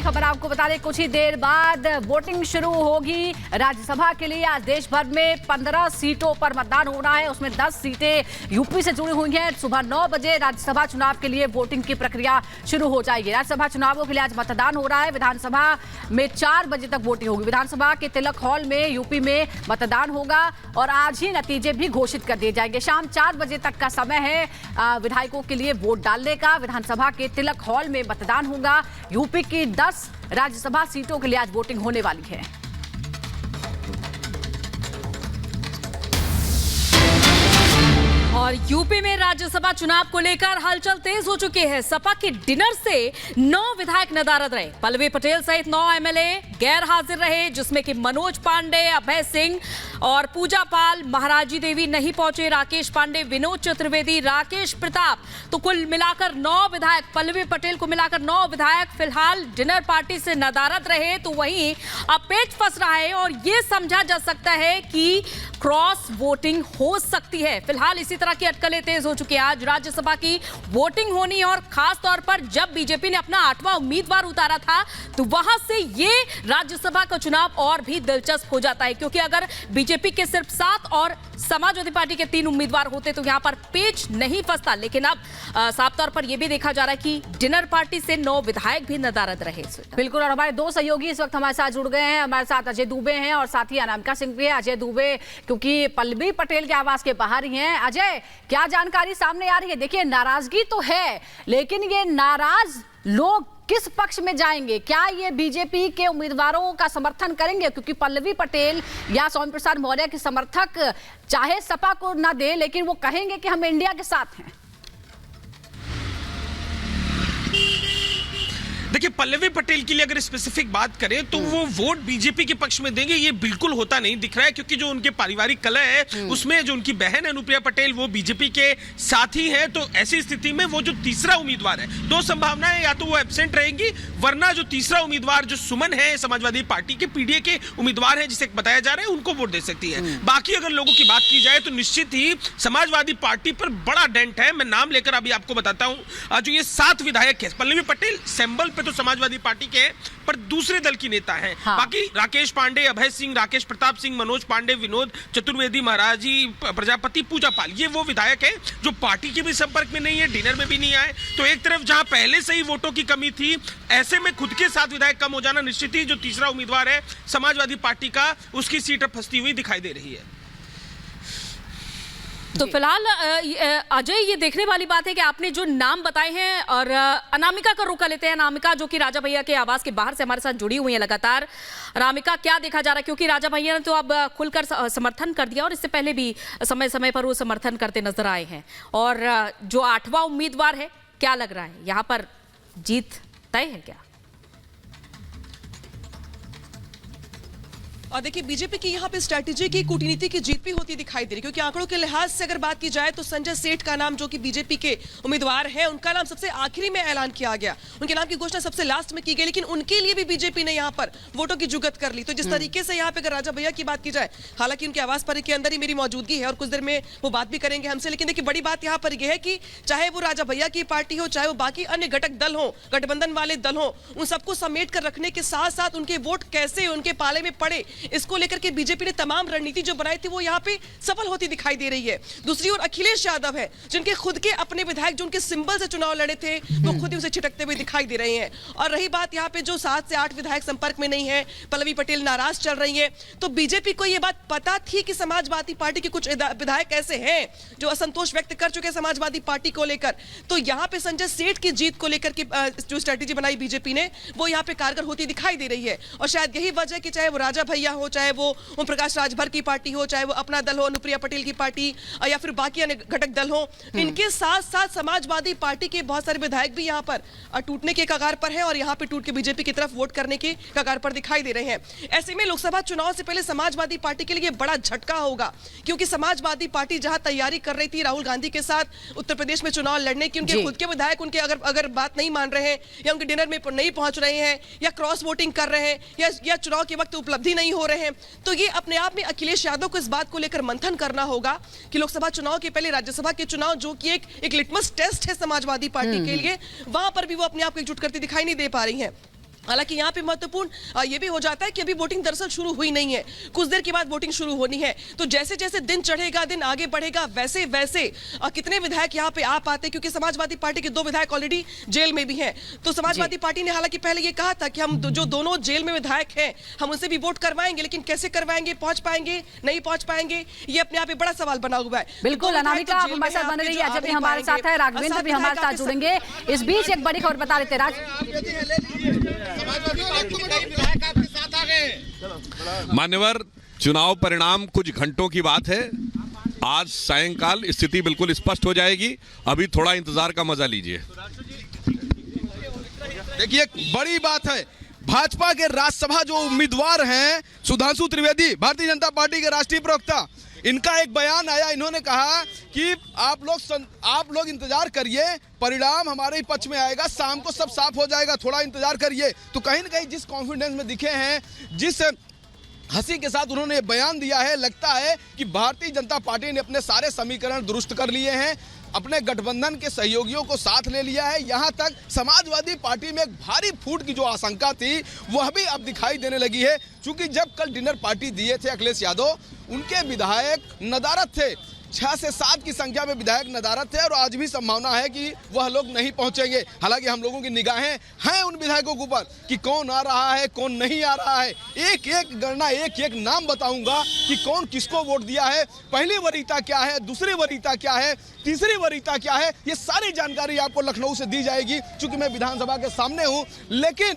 खबर आपको बता दें, कुछ ही देर बाद वोटिंग शुरू होगी राज्यसभा के लिए। आज देश भर में 15 सीटों पर मतदान हो रहा है, उसमें 10 सीटें यूपी से जुड़ी हुई हैं। सुबह 9 बजे राज्यसभा चुनाव के लिए वोटिंग की प्रक्रिया शुरू हो जाएगी। राज्यसभा चुनावों के लिए आज मतदान हो रहा है। विधानसभा में 4 बजे तक वोटिंग होगी। विधानसभा के तिलक हॉल में यूपी में मतदान होगा और आज ही नतीजे भी घोषित कर दिए जाएंगे। शाम 4 बजे तक का समय है विधायकों के लिए वोट डालने का। विधानसभा के तिलक हॉल में मतदान होगा। यूपी की 10 राज्यसभा सीटों के लिए आज वोटिंग होने वाली है। और यूपी में राज्यसभा चुनाव को लेकर हलचल तेज हो चुकी है। सपा के डिनर से 9 विधायक नदारद रहे। पल्लवी पटेल सहित 9 एमएलए गैर हाजिर रहे, जिसमें कि मनोज पांडे, अभय सिंह और पूजा पाल, महाराजी देवी नहीं पहुंचे। राकेश पांडे, विनोद चतुर्वेदी, राकेश प्रताप, तो कुल मिलाकर 9 विधायक, पल्लवी पटेल को मिलाकर 9 विधायक फिलहाल डिनर पार्टी से नदारद रहे। तो वहीं अब पेच फंस रहा है और यह समझा जा सकता है कि क्रॉस वोटिंग हो सकती है। फिलहाल इसी तरह की अटकलें तेज हो चुकी है। आज राज्यसभा की वोटिंग होनी और खास तौर पर जब बीजेपी ने अपना 8वां उम्मीदवार उतारा था, तो वहां से ये राज्यसभा का चुनाव और भी दिलचस्प हो जाता है, क्योंकि अगर बीजेपी के सिर्फ 7 और समाजवादी पार्टी के 3 उम्मीदवार होते तो यहां पर पेच नहीं फंसता। लेकिन अब साफ तौर पर यह भी देखा जा रहा है कि डिनर पार्टी से 9 विधायक भी नदारद रहे। बिल्कुल, और हमारे 2 सहयोगी इस वक्त हमारे साथ जुड़ गए हैं। हमारे साथ अजय दुबे हैं और साथ ही अनामिका सिंह भी है। अजय दुबे क्योंकि पल्लवी पटेल के आवास के बाहर ही हैं। अजय, क्या जानकारी सामने आ रही है? देखिए, नाराजगी तो है, लेकिन ये नाराज लोग किस पक्ष में जाएंगे? क्या ये बीजेपी के उम्मीदवारों का समर्थन करेंगे? क्योंकि पल्लवी पटेल या स्वामी प्रसाद मौर्य के समर्थक चाहे सपा को ना दे, लेकिन वो कहेंगे कि हम इंडिया के साथ हैं। देखिए, पल्लवी पटेल के लिए अगर स्पेसिफिक बात करें तो वो वोट बीजेपी के पक्ष में देंगे, ये बिल्कुल होता नहीं दिख रहा है, क्योंकि जो उनके पारिवारिक कलह है उसमें जो उनकी बहन अनुप्रिया पटेल वो बीजेपी के साथी हैं। तो ऐसी स्थिति में वो जो तीसरा उम्मीदवार है, 2 संभावनाएं, या तो वो एब्सेंट रहेंगी, वरना जो तीसरा उम्मीदवार जो सुमन है समाजवादी पार्टी के पीडीए के उम्मीदवार है जिसे बताया जा रहा है, उनको वोट दे सकती है। बाकी अगर लोगों की बात की जाए तो निश्चित ही समाजवादी पार्टी पर बड़ा डेंट है। मैं नाम लेकर अभी आपको बताता हूं। जो ये 7 विधायक है, पल्लवी पटेल सिंबल पे तो समाजवादी पार्टी के पर दूसरे दल की नेता हैं। हाँ। बाकी राकेश पांडे, अभय सिंह, राकेश प्रताप सिंह, मनोज पांडे, विनोद चतुर्वेदी, महाराजी प्रजापति, पूजा पाल, ये वो विधायक हैं जो पार्टी के भी संपर्क में नहीं है, डिनर में भी नहीं आए। तो एक तरफ जहां पहले से ही वोटों की कमी थी, ऐसे में खुद के 7 विधायक कम हो जाना, निश्चित ही जो तीसरा उम्मीदवार है समाजवादी पार्टी का, उसकी सीट अब फंसती हुई दिखाई दे रही है। तो फिलहाल अजय, ये देखने वाली बात है कि आपने जो नाम बताए हैं, और अनामिका का रुख कर लेते हैं। अनामिका जो कि राजा भैया के आवास के बाहर से हमारे साथ जुड़ी हुई है लगातार। अनामिका, क्या देखा जा रहा है? क्योंकि राजा भैया ने तो अब खुलकर समर्थन कर दिया और इससे पहले भी समय समय पर वो समर्थन करते नजर आए हैं। और जो 8वां उम्मीदवार है, क्या लग रहा है, यहाँ पर जीत तय है क्या? और देखिए, बीजेपी की यहाँ पे स्ट्रैटेजी की, कूटनीति की जीत भी होती दिखाई दे रही, क्योंकि आंकड़ों के लिहाज से अगर बात की जाए तो संजय सेठ का नाम, जो कि बीजेपी के उम्मीदवार हैं, उनका नाम सबसे आखिरी में ऐलान किया गया। उनके नाम की घोषणा सबसे लास्ट में की गई, लेकिन उनके लिए भी बीजेपी ने यहाँ पर वोटों की जुगत कर ली। तो जिस तरीके से यहाँ पे अगर राजा भैया की बात की जाए, हालांकि उनके आवास पर के अंदर ही मेरी मौजूदगी है और कुछ देर में वो बात भी करेंगे हमसे, लेकिन देखिए बड़ी बात यहाँ पर यह है कि चाहे वो राजा भैया की पार्टी हो, चाहे वो बाकी अन्य घटक दल हो, गठबंधन वाले दल हो, उन सबको समेट कर रखने के साथ साथ उनके वोट कैसे उनके पाले में पड़े, इसको लेकर के बीजेपी ने तमाम रणनीति जो बनाई थी वो यहाँ पे सफल होती दिखाई दे रही है। दूसरी ओर अखिलेश यादव है, जिनके खुद के अपने विधायक जो उनके सिंबल से चुनाव लड़े थे, वो खुद ही उसे छिटकते हुए दिखाई दे रहे हैं। और रही बात यहाँ पे जो 7 से 8 विधायक संपर्क में नहीं है, पल्लवी पटेल नाराज चल रही है, तो बीजेपी को ये बात पता थी कि समाजवादी पार्टी के कुछ विधायक ऐसे हैं जो असंतोष व्यक्त कर चुके हैं समाजवादी पार्टी को लेकर। तो यहाँ पे संजय सेठ की जीत को लेकर के जो स्ट्रेटेजी बनाई बीजेपी ने, वो यहाँ पे कारगर होती दिखाई दे रही है। और शायद यही वजह कि चाहे वो राजा भैया हो, चाहे वो ओम प्रकाश राजभर की पार्टी हो, चाहे वो अपना दल हो, अनुप्रिया पटेल की पार्टी, या फिर बाकी अन्य घटक दल हो, इनके साथ साथ समाजवादी पार्टी के बहुत सारे विधायक भी यहाँ पर टूटने के कगार पर हैं और यहाँ पे टूट के बीजेपी की तरफ वोट करने के कगार पर दिखाई दे रहे हैं। ऐसे में लोकसभा चुनाव से पहले समाजवादी पार्टी के लिए बड़ा झटका होगा, क्योंकि समाजवादी पार्टी जहां तैयारी कर रही थी राहुल गांधी के साथ उत्तर प्रदेश में चुनाव लड़ने की, उनके खुद के विधायक उनके अगर बात नहीं मान रहे हैं, या उनके डिनर में नहीं पहुंच रहे हैं, या क्रॉस वोटिंग कर रहे हैं, या चुनाव के वक्त उपलब्धि नहीं हो रहे हैं, तो ये अपने आप में अखिलेश यादव को इस बात को लेकर मंथन करना होगा कि लोकसभा चुनाव के पहले राज्यसभा के चुनाव, जो कि एक लिटमस टेस्ट है समाजवादी पार्टी के लिए, वहां पर भी वो अपने आप को एकजुट करती दिखाई नहीं दे पा रही हैं। हालांकि यहाँ पे महत्वपूर्ण ये भी हो जाता है कि अभी वोटिंग दरअसल शुरू हुई नहीं है, कुछ देर के बाद वोटिंग शुरू होनी है। तो जैसे जैसे दिन चढ़ेगा, दिन आगे बढ़ेगा, वैसे वैसे कितने विधायक यहाँ पे आ पाते, क्योंकि समाजवादी पार्टी के 2 विधायक ऑलरेडी जेल में भी हैं। तो समाजवादी पार्टी ने हालांकि पहले ये कहा था कि हम जो दोनों जेल में विधायक हैं हम उनसे भी वोट करवाएंगे, लेकिन कैसे करवाएंगे, पहुंच पाएंगे नहीं पहुंच पाएंगे, ये अपने आप में बड़ा सवाल बना हुआ है। बिल्कुल अनामिका आप हमारे साथ बने रहिए, अजय भी हमारे साथ है, राघवेंद्र भी हमारे साथ जुड़ेंगे। इस बीच एक बड़ी खबर बता देते मान्यवर, चुनाव परिणाम कुछ घंटों की बात है। आज सायंकाल स्थिति बिल्कुल स्पष्ट हो जाएगी, अभी थोड़ा इंतजार का मजा लीजिए। देखिए, एक बड़ी बात है, भाजपा के राज्यसभा जो उम्मीदवार हैं सुधांशु त्रिवेदी, भारतीय जनता पार्टी के राष्ट्रीय प्रवक्ता, इनका एक बयान आया। इन्होंने कहा कि आप लोग इंतजार करिए, परिणाम हमारे ही पक्ष में आएगा, शाम को सब साफ हो जाएगा, थोड़ा इंतजार करिए। तो कहीं न कहीं जिस कॉन्फिडेंस में दिखे हैं, जिस हंसी के साथ उन्होंने बयान दिया है, लगता है कि भारतीय जनता पार्टी ने अपने सारे समीकरण दुरुस्त कर लिए हैं, अपने गठबंधन के सहयोगियों को साथ ले लिया है। यहां तक समाजवादी पार्टी में एक भारी फूट की जो आशंका थी वह भी अब दिखाई देने लगी है, क्योंकि जब कल डिनर पार्टी दिए थे अखिलेश यादव, उनके विधायक नदारद थे, 6 से 7 की संख्या में विधायक नदारद थे, और आज भी संभावना है कि वह लोग नहीं पहुंचेंगे। हालांकि हम लोगों की निगाहें हैं उन विधायकों के ऊपर कि कौन आ रहा है, कौन नहीं आ रहा है। एक एक गणना, एक एक नाम बताऊंगा कि कौन किसको वोट दिया है, पहली वरीयता क्या है, दूसरी वरीयता क्या है, तीसरी वरीयता क्या है, ये सारी जानकारी आपको लखनऊ से दी जाएगी। चूंकि मैं विधानसभा के सामने हूं, लेकिन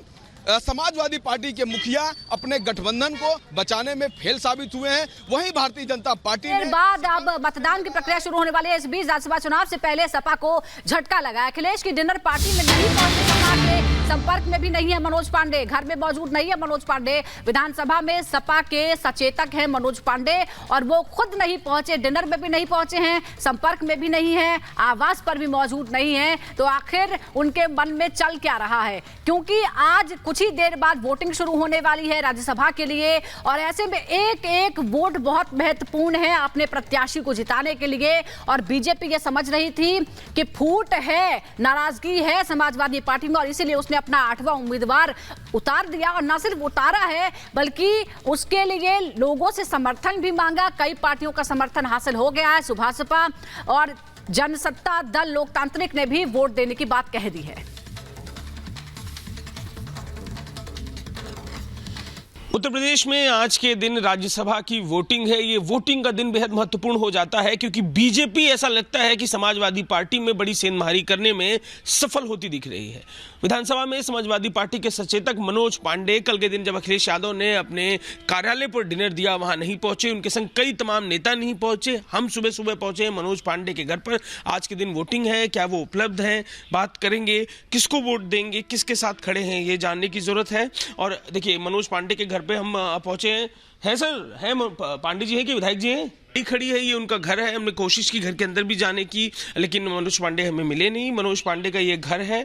समाजवादी पार्टी के मुखिया अपने गठबंधन को बचाने में फेल साबित हुए हैं। वहीं भारतीय जनता पार्टी ने बाद अब मतदान की प्रक्रिया शुरू होने वाली है। इस बीच राज्यसभा चुनाव से पहले सपा को झटका लगा। अखिलेश की डिनर पार्टी में नहीं पहुंचे, सपा के संपर्क में भी नहीं है मनोज पांडे, घर में मौजूद नहीं है मनोज पांडे। विधानसभा में सपा के सचेतक हैं मनोज पांडे, और वो खुद नहीं पहुंचे, डिनर में भी नहीं पहुंचे हैं, संपर्क में भी नहीं है, आवास पर भी मौजूद नहीं है। तो आखिर उनके मन में चल क्या रहा है, क्योंकि आज कुछ ही देर बाद वोटिंग शुरू होने वाली है राज्यसभा के लिए, और ऐसे में एक एक वोट बहुत महत्वपूर्ण है अपने प्रत्याशी को जिताने के लिए। और बीजेपी ये समझ रही थी कि फूट है, नाराजगी है समाजवादी पार्टी में, और इसीलिए उसने अपना 8वां उम्मीदवार उतार दिया। और न सिर्फ उतारा है, बल्कि उसके लिए लोगों से समर्थन भी मांगा। कई पार्टियों का समर्थन हासिल हो गया है, सुभाषपा और जनसत्ता दल लोकतांत्रिक ने भी वोट देने की बात कह दी है। उत्तर प्रदेश में आज के दिन राज्यसभा की वोटिंग है। ये वोटिंग का दिन बेहद महत्वपूर्ण हो जाता है, क्योंकि बीजेपी ऐसा लगता है कि समाजवादी पार्टी में बड़ी सेंधमारी करने में सफल होती दिख रही है। विधानसभा में समाजवादी पार्टी के सचेतक मनोज पांडे कल के दिन जब अखिलेश यादव ने अपने कार्यालय पर डिनर दिया, वहां नहीं पहुंचे। उनके संग कई तमाम नेता नहीं पहुंचे। हम सुबह सुबह पहुंचे मनोज पांडे के घर पर। आज के दिन वोटिंग है, क्या वो उपलब्ध है, बात करेंगे, किसको वोट देंगे, किसके साथ खड़े हैं, ये जानने की जरूरत है। और देखिए, मनोज पांडे के घर पे हम पहुंचे हैं सर, हैं पांडे जी हैं कि विधायक जी हैं? खड़ी है, ये उनका घर है। हमने कोशिश की घर के अंदर भी जाने की, लेकिन मनोज पांडे हमें मिले नहीं। मनोज पांडे का ये घर है,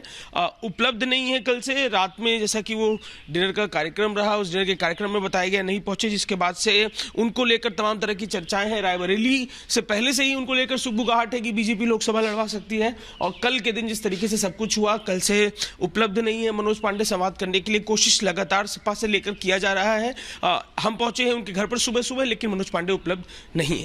उपलब्ध नहीं है। कल से रात में जैसा कि वो डिनर का कार्यक्रम रहा, उस डिनर के कार्यक्रम में बताया गया नहीं पहुंचे, जिसके बाद से उनको लेकर तमाम तरह की चर्चाएं हैं। रायबरेली से पहले से ही उनको लेकर सुगबुगाहट है कि बीजेपी लोकसभा लड़वा सकती है, और कल के दिन जिस तरीके से सब कुछ हुआ, कल से उपलब्ध नहीं है मनोज पांडे। संवाद करने के लिए कोशिश लगातार सपा से लेकर किया जा रहा है। हम पहुंचे हैं उनके घर पर सुबह सुबह, लेकिन मनोज पांडे उपलब्ध नहीं है।